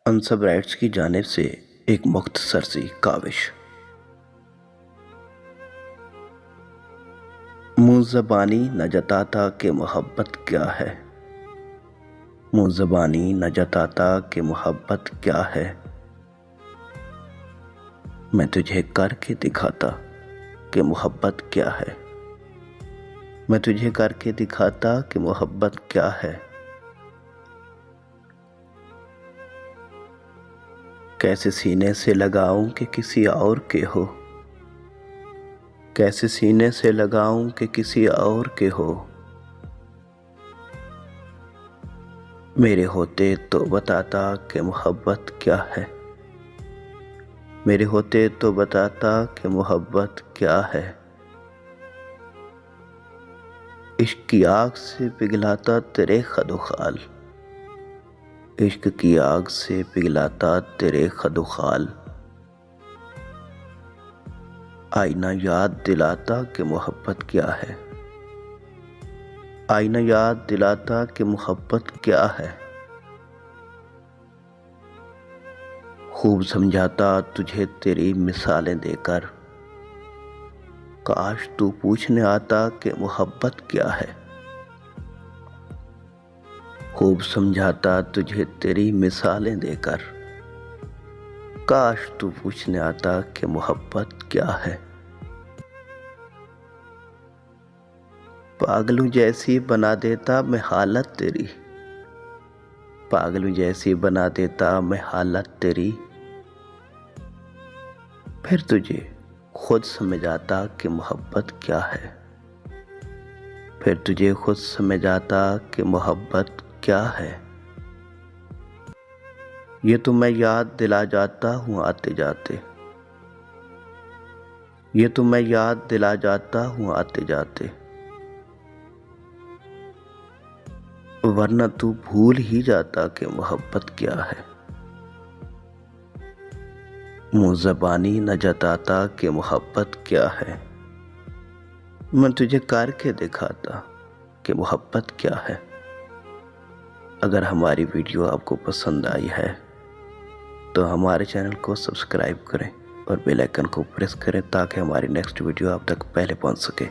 Unsub rights की जानिब से एक मुख्तसर सी काविश। मुँह ज़बानी न जताता कि मोहब्बत क्या है, मुँह ज़बानी न जताता कि मोहब्बत क्या है। मैं तुझे करके दिखाता कि मोहब्बत क्या है, मैं तुझे करके दिखाता कि मोहब्बत क्या है। कैसे सीने से लगाऊं कि किसी और के हो, कैसे सीने से लगाऊं कि किसी और के हो। मेरे होते तो बताता कि मोहब्बत क्या है, मेरे होते तो बताता कि मोहब्बत क्या है। इश्क की आग से पिघलाता तेरे खदोखाल, इश्क की आग से पिघलाता तेरे खदोखाल। आईना याद दिलाता कि मोहब्बत क्या है, आईना याद दिलाता कि मोहब्बत क्या है। खूब समझाता तुझे तेरी मिसालें देकर, काश तू पूछने आता कि मोहब्बत क्या है। खूब समझाता तुझे तेरी मिसालें देकर, काश तू पूछने आता कि मोहब्बत क्या है। पागलों जैसी बना देता मैं हालत तेरी, पागलों जैसी बना देता मैं हालत तेरी। फिर तुझे खुद समझ आता कि मोहब्बत क्या है, फिर तुझे खुद समझ आता कि मोहब्बत क्या है। ये तो मैं याद दिला जाता हूँ आते जाते, ये तो मैं याद दिला जाता हूँ आते जाते। वरना तू भूल ही जाता कि मोहब्बत क्या है। मुँह ज़बानी न जताता कि मोहब्बत क्या है, मैं तुझे करके दिखाता कि मोहब्बत क्या है। अगर हमारी वीडियो आपको पसंद आई है तो हमारे चैनल को सब्सक्राइब करें और बेल आइकन को प्रेस करें ताकि हमारी नेक्स्ट वीडियो आप तक पहले पहुंच सके।